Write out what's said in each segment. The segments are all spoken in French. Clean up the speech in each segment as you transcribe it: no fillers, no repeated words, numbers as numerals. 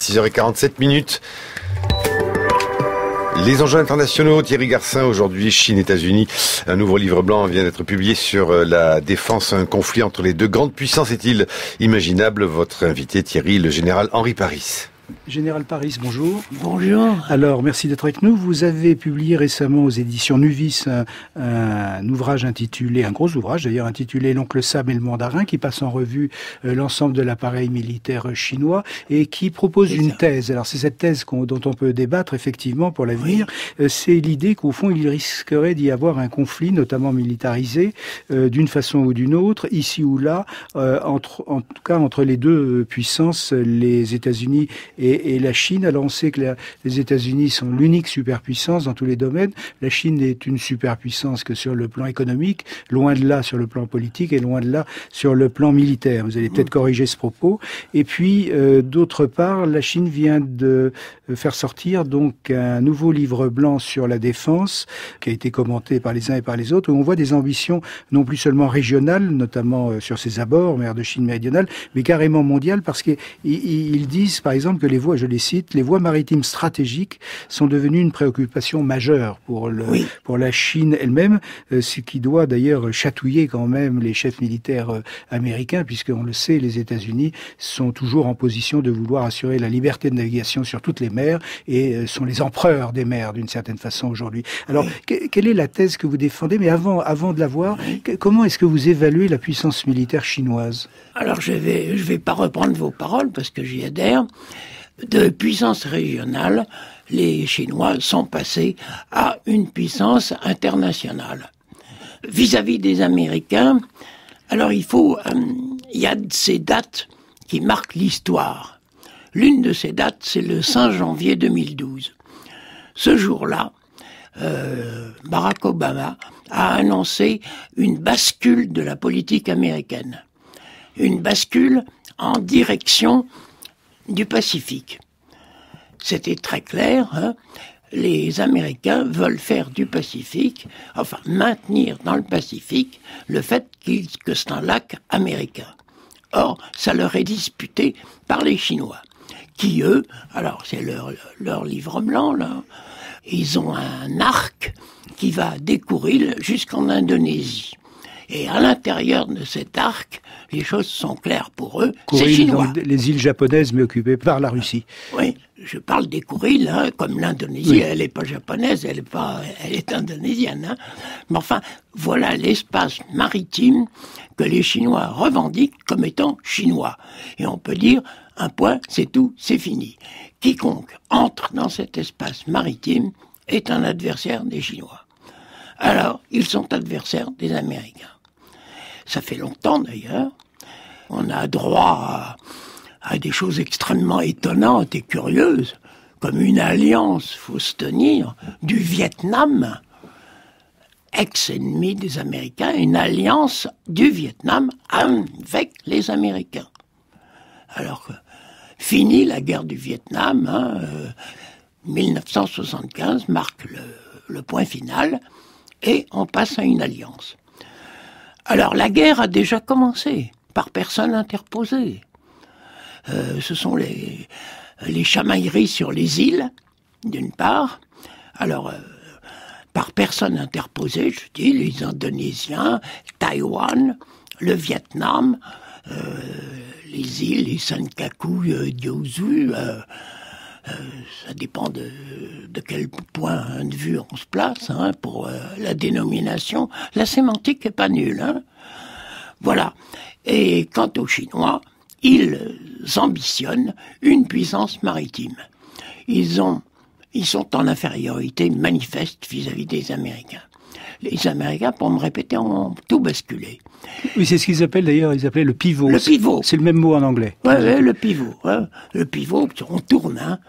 6h47. Les enjeux internationaux, Thierry Garcin, aujourd'hui, Chine-États-Unis. Un nouveau livre blanc vient d'être publié sur la défense. Un conflit entre les deux grandes puissances est-il imaginable? Votre invité, Thierry, le général Henri Paris. Général Paris, bonjour. Bonjour. Alors, merci d'être avec nous. Vous avez publié récemment aux éditions Nuvis un ouvrage intitulé, un gros ouvrage d'ailleurs, intitulé L'oncle Sam et le mandarin, qui passe en revue l'ensemble de l'appareil militaire chinois et qui propose une thèse. Alors, c'est cette thèse dont on peut débattre effectivement pour l'avenir. Oui. C'est l'idée qu'au fond, il risquerait d'y avoir un conflit, notamment militarisé, d'une façon ou d'une autre, ici ou là, en tout cas entre les deux puissances, les États-Unis et la Chine. Alors on sait que les États-Unis sont l'unique superpuissance dans tous les domaines. La Chine n'est une superpuissance que sur le plan économique, loin de là sur le plan politique et loin de là sur le plan militaire. Vous allez peut-être corriger ce propos. Et puis d'autre part, la Chine vient de faire sortir donc un nouveau livre blanc sur la défense qui a été commenté par les uns et par les autres, où on voit des ambitions non plus seulement régionales, notamment sur ses abords, mer de Chine méridionale, mais carrément mondiales, parce qu'ils disent par exemple que les voies, je les cite, les voies maritimes stratégiques sont devenues une préoccupation majeure pour la Chine elle-même, ce qui doit d'ailleurs chatouiller quand même les chefs militaires américains, puisqu'on le sait, les États-Unis sont toujours en position de vouloir assurer la liberté de navigation sur toutes les mers et sont les empereurs des mers d'une certaine façon aujourd'hui. Alors, quelle est la thèse que vous défendez? Mais avant de la voir, comment est-ce que vous évaluez la puissance militaire chinoise? Alors, je vais pas reprendre vos paroles parce que j'y adhère. De puissance régionale, les Chinois sont passés à une puissance internationale. Vis-à-vis des Américains, alors il y a ces dates qui marquent l'histoire. L'une de ces dates, c'est le 5 janvier 2012. Ce jour-là, Barack Obama a annoncé une bascule de la politique américaine. Une bascule en direction du Pacifique. C'était très clair, hein. Les Américains veulent faire du Pacifique, enfin maintenir dans le Pacifique le fait que c'est un lac américain. Or, ça leur est disputé par les Chinois, qui eux, alors c'est leur livre blanc là, ils ont un arc qui va décourir jusqu'en Indonésie. Et à l'intérieur de cet arc, les choses sont claires pour eux, c'est chinois. Les îles japonaises, mais occupées par la Russie. Oui, je parle des Kourils, hein, comme l'Indonésie, elle n'est pas japonaise, elle est indonésienne. Hein. Mais enfin, voilà l'espace maritime que les Chinois revendiquent comme étant chinois. Et on peut dire, un point, c'est tout, c'est fini. Quiconque entre dans cet espace maritime est un adversaire des Chinois. Alors, ils sont adversaires des Américains. Ça fait longtemps d'ailleurs. On a droit à des choses extrêmement étonnantes et curieuses, comme une alliance, faut se tenir, du Vietnam, ex-ennemi des Américains, une alliance du Vietnam avec les Américains. Alors que fini la guerre du Vietnam, hein, 1975 marque le point final, et on passe à une alliance. Alors la guerre a déjà commencé, par personne interposée. Ce sont les chamailleries sur les îles, d'une part. Alors, par personne interposée, je dis, les Indonésiens, Taïwan, le Vietnam, les îles, les Senkaku, Diaoyu, ça dépend de quel point de vue on se place, hein, pour la dénomination. La sémantique est pas nulle, hein. Voilà. Et quant aux Chinois, ils ambitionnent une puissance maritime. Ils sont en infériorité manifeste vis-à-vis des Américains. Les Américains, pour me répéter, ont tout basculé. Oui, c'est ce qu'ils appellent d'ailleurs, ils appelaient le pivot. Le pivot. C'est le même mot en anglais. Oui, le pivot. Hein. Le pivot, on tourne, hein.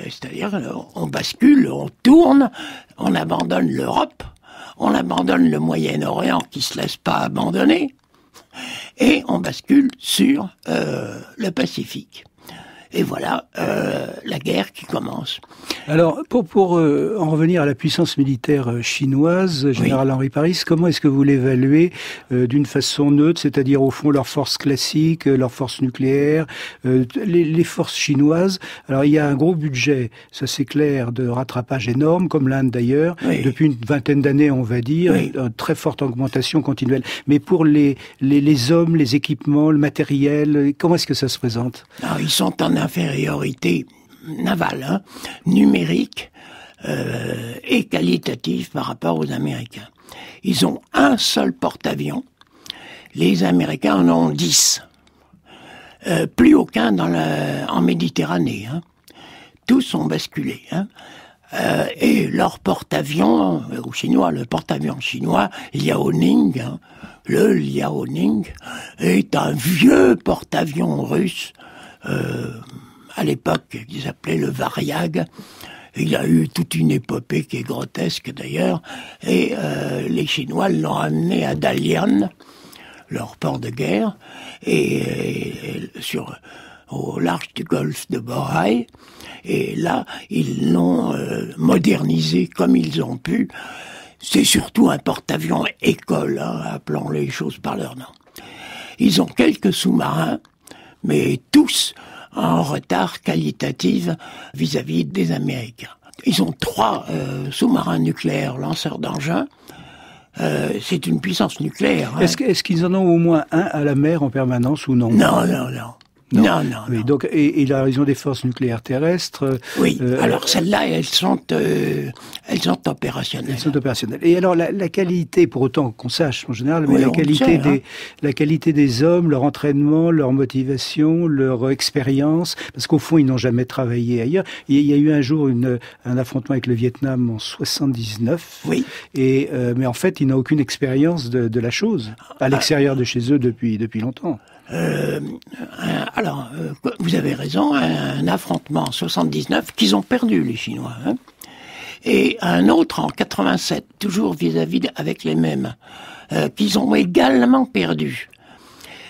C'est-à-dire, on bascule, on tourne, on abandonne l'Europe, on abandonne le Moyen-Orient qui se laisse pas abandonner, et on bascule sur le Pacifique. Et voilà la guerre qui commence. Alors, pour en revenir à la puissance militaire chinoise, Général Henri Paris, comment est-ce que vous l'évaluez d'une façon neutre, c'est-à-dire au fond leurs forces classiques, leurs forces nucléaires, les forces chinoises? Alors, il y a un gros budget, ça c'est clair, de rattrapage énorme, comme l'Inde d'ailleurs, depuis une vingtaine d'années, on va dire, une très forte augmentation continuelle. Mais pour les hommes, les équipements, le matériel, comment est-ce que ça se présente? Alors, ils sont en infériorité navale, numérique et qualitative par rapport aux Américains. Ils ont un seul porte-avions. Les Américains en ont 10. Plus aucun en Méditerranée. Tous ont basculé. Et leur porte-avions, aux Chinois, le porte-avions chinois, Liaoning, le Liaoning, est un vieux porte-avions russe, à l'époque, qu'ils appelaient le Variag. Il a eu toute une épopée qui est grotesque d'ailleurs, et les Chinois l'ont amené à Dalian, leur port de guerre, et au large du golfe de Bohai, et là, ils l'ont modernisé comme ils ont pu. C'est surtout un porte-avions école, appelons les choses par leur nom. Ils ont quelques sous-marins, mais tous en retard qualitatif vis-à-vis des Américains. Ils ont 3 sous-marins nucléaires lanceurs d'engins. C'est une puissance nucléaire. Est-ce qu'ils en ont au moins un à la mer en permanence ou non? Non. Non. Oui, donc, et ils ont des forces nucléaires terrestres. Oui, alors celles-là, elles sont opérationnelles. Elles sont opérationnelles. Et alors, la qualité, pour autant qu'on sache en général, mais la qualité des hommes, leur entraînement, leur motivation, leur expérience, parce qu'au fond, ils n'ont jamais travaillé ailleurs. Il y a eu un jour un affrontement avec le Vietnam en 79. Oui. Mais en fait, ils n'ont aucune expérience de la chose, à l'extérieur de chez eux depuis longtemps. Alors, vous avez raison, un affrontement en 79 qu'ils ont perdu, les Chinois, et un autre en 87, toujours vis-à-vis avec les mêmes, qu'ils ont également perdu.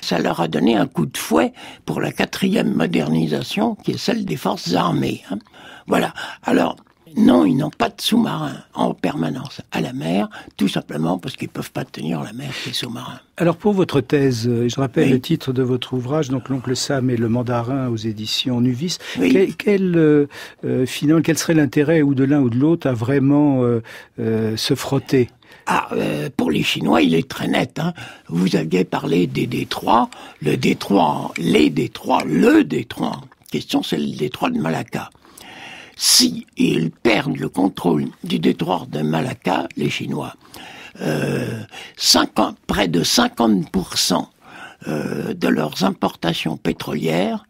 Ça leur a donné un coup de fouet pour la 4e modernisation, qui est celle des forces armées. Voilà. Alors, non, ils n'ont pas de sous-marins en permanence à la mer, tout simplement parce qu'ils ne peuvent pas tenir la mer, ces sous-marins. Alors pour votre thèse, je rappelle le titre de votre ouvrage, donc l'oncle Sam et le mandarin aux éditions Nuvis. Oui. Quel serait l'intérêt ou de l'un ou de l'autre à vraiment se frotter? Pour les Chinois, il est très net. Vous aviez parlé des détroits, le détroit. Question, c'est le détroit de Malacca. Si ils perdent le contrôle du détroit de Malacca, les Chinois, près de 50% de leurs importations pétrolières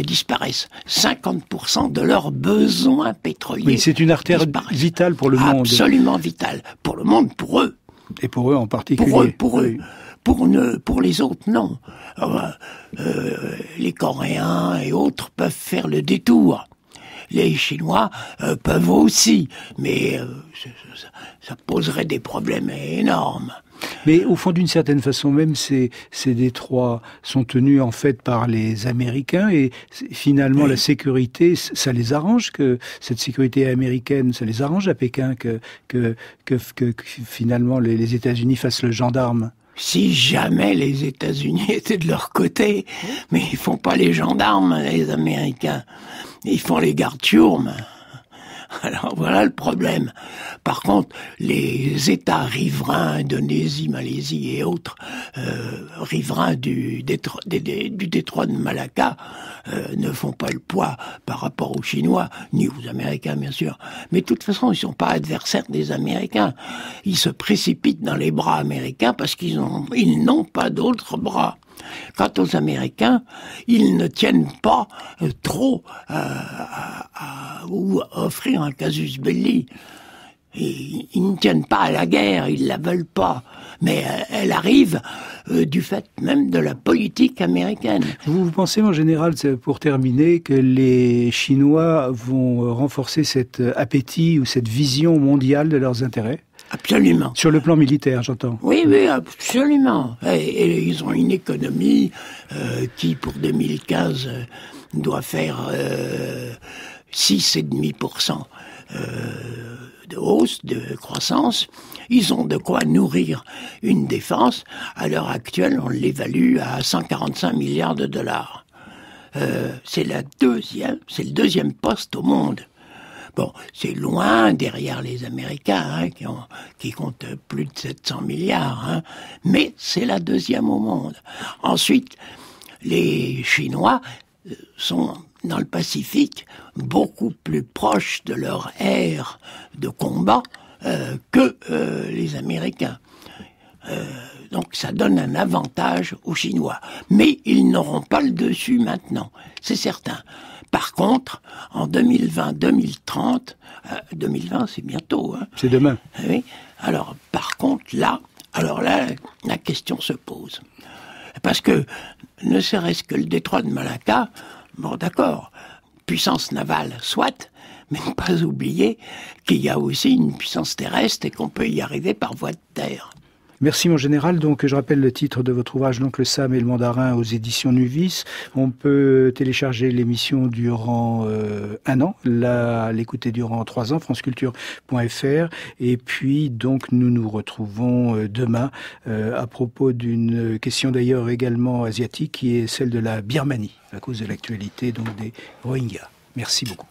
disparaissent. 50% de leurs besoins pétroliers. Oui, c'est une artère vitale pour le monde. Absolument vitale. Pour le monde, pour eux. Et pour eux en particulier. Pour eux. Pour les autres, non. Les Coréens et autres peuvent faire le détour. Les Chinois peuvent aussi, mais ça poserait des problèmes énormes. Mais au fond, d'une certaine façon même, ces détroits sont tenus en fait par les Américains et finalement la sécurité, ça les arrange que cette sécurité américaine, ça les arrange à Pékin que finalement les États-Unis fassent le gendarme. Si jamais les États-Unis étaient de leur côté, mais ils font pas les gendarmes, les Américains. Ils font les gardes-tiourmes. Alors voilà le problème. Par contre, les États riverains, Indonésie, Malaisie et autres, riverains du détroit de Malacca, ne font pas le poids par rapport aux Chinois, ni aux Américains bien sûr. Mais de toute façon, ils sont pas adversaires des Américains. Ils se précipitent dans les bras américains parce qu'ils n'ont pas d'autres bras. Quant aux Américains, ils ne tiennent pas trop à offrir un casus belli. Ils ne tiennent pas à la guerre, ils la veulent pas. Mais elle arrive du fait même de la politique américaine. Vous pensez en général, pour terminer, que les Chinois vont renforcer cet appétit ou cette vision mondiale de leurs intérêts ? Absolument. Sur le plan militaire, j'entends. Oui, absolument. Et ils ont une économie qui, pour 2015, doit faire 6,5% de hausse, de croissance. Ils ont de quoi nourrir une défense. À l'heure actuelle, on l'évalue à 145 milliards de dollars. C'est le deuxième poste au monde. Bon, c'est loin derrière les Américains, qui comptent plus de 700 milliards, mais c'est la deuxième au monde. Ensuite, les Chinois sont dans le Pacifique beaucoup plus proches de leur aire de combat que les Américains. Donc ça donne un avantage aux Chinois. Mais ils n'auront pas le dessus maintenant, c'est certain. Par contre, en 2020-2030, 2020 c'est bientôt. C'est demain. Oui. Alors, par contre, là, la question se pose. Parce que, ne serait-ce que le détroit de Malacca, bon d'accord, puissance navale, soit, mais ne pas oublier qu'il y a aussi une puissance terrestre et qu'on peut y arriver par voie de terre. Merci mon général. Donc je rappelle le titre de votre ouvrage L'Oncle Sam et le Mandarin aux éditions Nuvis. On peut télécharger l'émission durant 1 an, l'écouter durant 3 ans, franceculture.fr. Et puis donc nous nous retrouvons demain à propos d'une question d'ailleurs également asiatique qui est celle de la Birmanie à cause de l'actualité donc des Rohingyas. Merci beaucoup.